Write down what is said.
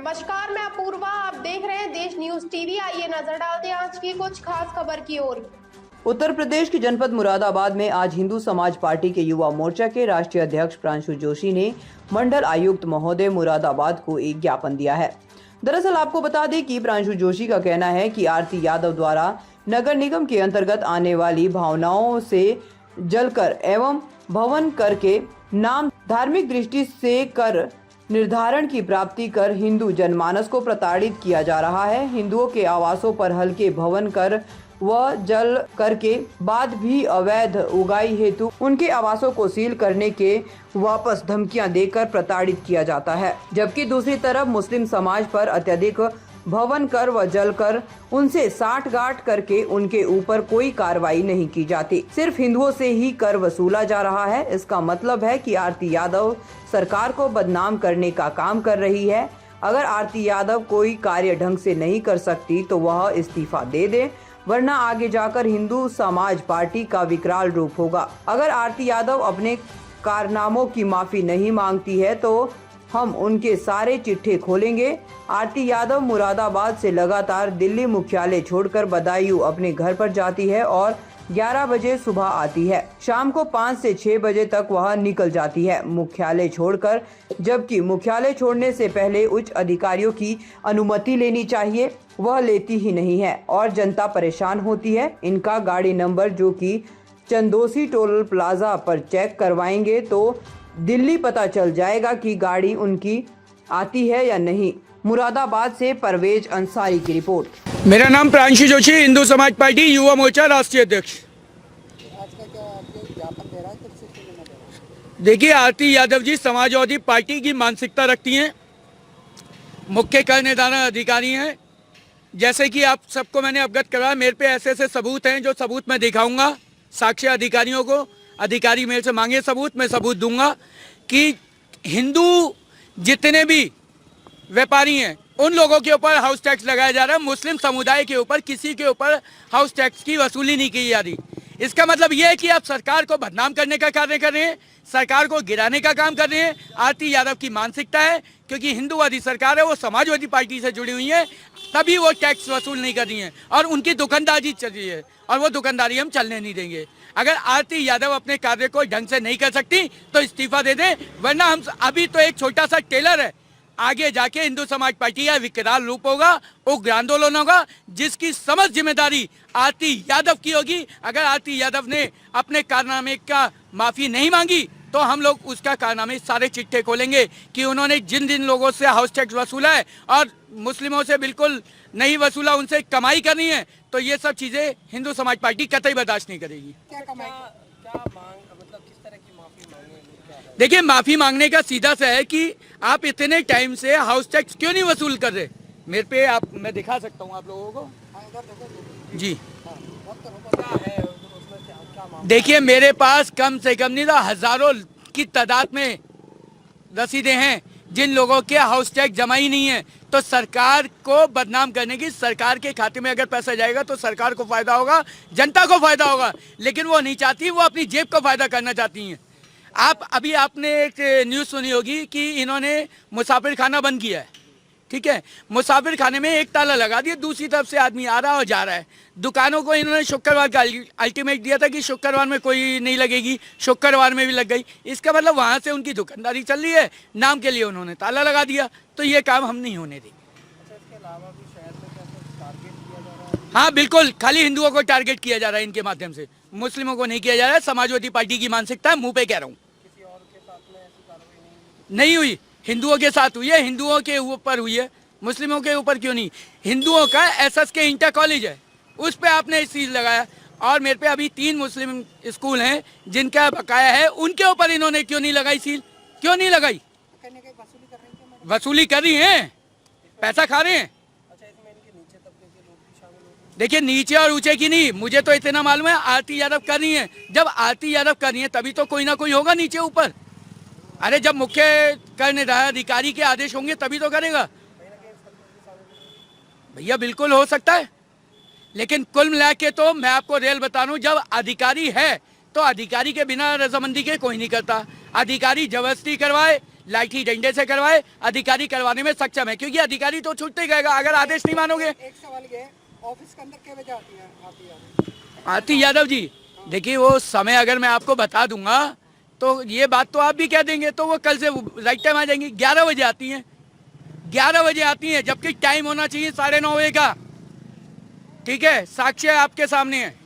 नमस्कार, मैं अपूर्वा। आप देख रहे हैं देश न्यूज टीवी। आइए नजर डालते हैं आज की कुछ खास खबर की ओर। उत्तर प्रदेश के जनपद मुरादाबाद में आज हिंदू समाज पार्टी के युवा मोर्चा के राष्ट्रीय अध्यक्ष प्रांशु जोशी ने मंडल आयुक्त महोदय मुरादाबाद को एक ज्ञापन दिया है। दरअसल आपको बता दें कि प्रांशु जोशी का कहना है कि आरती यादव द्वारा नगर निगम के अंतर्गत आने वाली भावनाओं से जलकर एवं भवन कर के नाम धार्मिक दृष्टि से कर निर्धारण की प्राप्ति कर हिंदू जनमानस को प्रताड़ित किया जा रहा है। हिंदुओं के आवासों पर हल्के भवन कर व जल कर के बाद भी अवैध उगाई हेतु उनके आवासों को सील करने के वापस धमकियां देकर प्रताड़ित किया जाता है, जबकि दूसरी तरफ मुस्लिम समाज पर अत्यधिक भवन कर व जल कर उनसे साठगांठ करके उनके ऊपर कोई कार्रवाई नहीं की जाती। सिर्फ हिंदुओं से ही कर वसूला जा रहा है। इसका मतलब है कि आरती यादव सरकार को बदनाम करने का काम कर रही है। अगर आरती यादव कोई कार्य ढंग से नहीं कर सकती तो वह इस्तीफा दे दे, वरना आगे जाकर हिंदू समाज पार्टी का विकराल रूप होगा। अगर आरती यादव अपने कारनामों की माफी नहीं मांगती है तो हम उनके सारे चिट्ठे खोलेंगे। आरती यादव मुरादाबाद से लगातार दिल्ली मुख्यालय छोड़कर बदायूं अपने घर पर जाती है और 11 बजे सुबह आती है। शाम को 5 से 6 बजे तक वह निकल जाती है मुख्यालय छोड़कर, जबकि मुख्यालय छोड़ने से पहले उच्च अधिकारियों की अनुमति लेनी चाहिए, वह लेती ही नहीं है और जनता परेशान होती है। इनका गाड़ी नंबर जो कि चंदोसी टोल प्लाजा पर चेक करवाएंगे तो दिल्ली पता चल जाएगा कि गाड़ी उनकी आती है या नहीं। मुरादाबाद से परवेज अंसारी की रिपोर्ट। मेरा नाम प्रांशु जोशी, हिंदू समाज पार्टी युवा मोर्चा राष्ट्रीय अध्यक्ष। आज का क्या आपको ज्ञापन दे रहा है, किससे क्यों लेना दे रहा है? देखिए, आरती यादव जी समाजवादी पार्टी की मानसिकता रखती हैं, मुख्य कर निर्धारण अधिकारी हैं। जैसे कि आप सबको मैंने अवगत कराया, मेरे पे ऐसे ऐसे सबूत हैं जो सबूत मैं दिखाऊंगा साक्ष्य अधिकारियों को। अधिकारी मेरे से मांगे सबूत, मैं सबूत दूंगा कि हिंदू जितने भी व्यापारी हैं उन लोगों के ऊपर हाउस टैक्स लगाया जा रहा है। मुस्लिम समुदाय के ऊपर किसी के ऊपर हाउस टैक्स की वसूली नहीं की जा रही। इसका मतलब यह है कि आप सरकार को बदनाम करने का कार्य कर रहे हैं, सरकार को गिराने का काम कर रहे हैं। आरती यादव की मानसिकता है, क्योंकि हिंदूवादी सरकार है, वो समाजवादी पार्टी से जुड़ी हुई है, तभी वो टैक्स वसूल नहीं कर रही हैं और उनकी दुकानदारी चल रही है और वो दुकानदारी हम चलने नहीं देंगे। अगर आरती यादव अपने कार्य को ढंग से नहीं कर सकती तो इस्तीफा दे दें, वरना हम अभी तो एक छोटा सा टेलर है, आगे जाके हिंदू समाज पार्टी का विकराल रूप होगा, उग्र आंदोलन होगा, जिसकी समझ जिम्मेदारी आरती यादव की होगी। अगर आरती यादव ने अपने कारनामे का माफी नहीं मांगी तो हम लोग उसका कारनामे सारे चिट्ठे खोलेंगे कि उन्होंने जिन जिन लोगों से हाउस टैक्स वसूला है और मुस्लिमों से बिल्कुल नहीं वसूला, उनसे कमाई करनी है, तो ये सब चीजें हिंदू समाज पार्टी कतई बर्दाश्त नहीं करेगी। क्या कमाई, क्या मांग, मतलब किस तरह की माफी मांगे, क्या है? देखिए, माफी मांगने का सीधा सा है कि आप इतने टाइम से हाउस टैक्स क्यों नहीं वसूल कर रहे। मेरे पे आप, मैं दिखा सकता हूँ आप लोगों को। हाँ, इधर देखो जी, क्या है उसमें, क्या मांग? देखिए, मेरे पास कम से कम नहीं तो हजारों की तादाद में रसीदें हैं जिन लोगों के हाउस टैक्स जमा ही नहीं है। तो सरकार को बदनाम करने की, सरकार के खाते में अगर पैसा जाएगा तो सरकार को फायदा होगा, जनता को फायदा होगा, लेकिन वो नहीं चाहती, वो अपनी जेब को फायदा करना चाहती हैं। आपने एक न्यूज़ सुनी होगी कि इन्होंने मुसाफिर खाना बंद किया है, ठीक है। मुसाफिर खाने में एक ताला लगा दिया, दूसरी तरफ से आदमी आ रहा है और जा रहा है। दुकानों को इन्होंने शुक्रवार का अल्टीमेट दिया था कि शुक्रवार में कोई नहीं लगेगी, शुक्रवार में भी लग गई। इसका मतलब वहाँ से उनकी दुकानदारी चल रही है, नाम के लिए उन्होंने ताला लगा दिया। तो ये काम हम नहीं होने देंगे। अच्छा, इसके अलावा भी शहर में क्या कुछ टारगेट किया जा रहा है? हाँ बिल्कुल, खाली हिंदुओं को टारगेट किया जा रहा है इनके माध्यम से, मुस्लिमों को नहीं किया जा रहा है। समाजवादी पार्टी की मानसिकता है, मुँह पे कह रहा हूँ। किसी और के साथ में ऐसी कार्रवाई नहीं हुई, हिंदुओं के साथ हुई है, हिंदुओं के ऊपर हुई है, मुस्लिमों के ऊपर क्यों नहीं। हिंदुओं का SSK इंटर कॉलेज है, उस पे आपने सील लगाया, और मेरे पे अभी 3 मुस्लिम स्कूल हैं जिनका बकाया है, उनके ऊपर इन्होंने क्यों नहीं लगाई सील, क्यों नहीं लगाई। करने की वसूली कर रही है मैडम? वसूली कर रही हैं, पैसा खा रहे हैं। अच्छा, इसमें इनके नीचे तबके के लोग भी शामिल होंगे? देखिए, नीचे और ऊंचे की नहीं, मुझे तो इतना मालूम है आरती यादव कर रही है। जब आरती यादव कर रही है तभी तो कोई ना कोई होगा नीचे ऊपर। अरे जब मुख्य कर निर्धारण अधिकारी के आदेश होंगे तभी तो करेगा भैया, बिल्कुल हो सकता है। लेकिन कुल मिला के तो मैं आपको रियल बता रहा हूँ, जब अधिकारी है तो अधिकारी के बिना रजामंदी के कोई नहीं करता। अधिकारी जबरदस्ती करवाए, लाठी डंडे से करवाए, अधिकारी करवाने में सक्षम है, क्योंकि अधिकारी तो छूटते गएगा अगर आदेश नहीं मानोगे। एक सवाल ये, ऑफिस के अंदर क्या वजह आती है आरती यादव जी, देखिए वो समय अगर मैं आपको बता दूंगा तो ये बात तो आप भी कह देंगे, तो वो कल से राइट टाइम आ जाएंगी। 11 बजे आती हैं, 11 बजे आती हैं, जबकि टाइम होना चाहिए 9:30 बजे का। ठीक है, साक्ष्य आपके सामने है।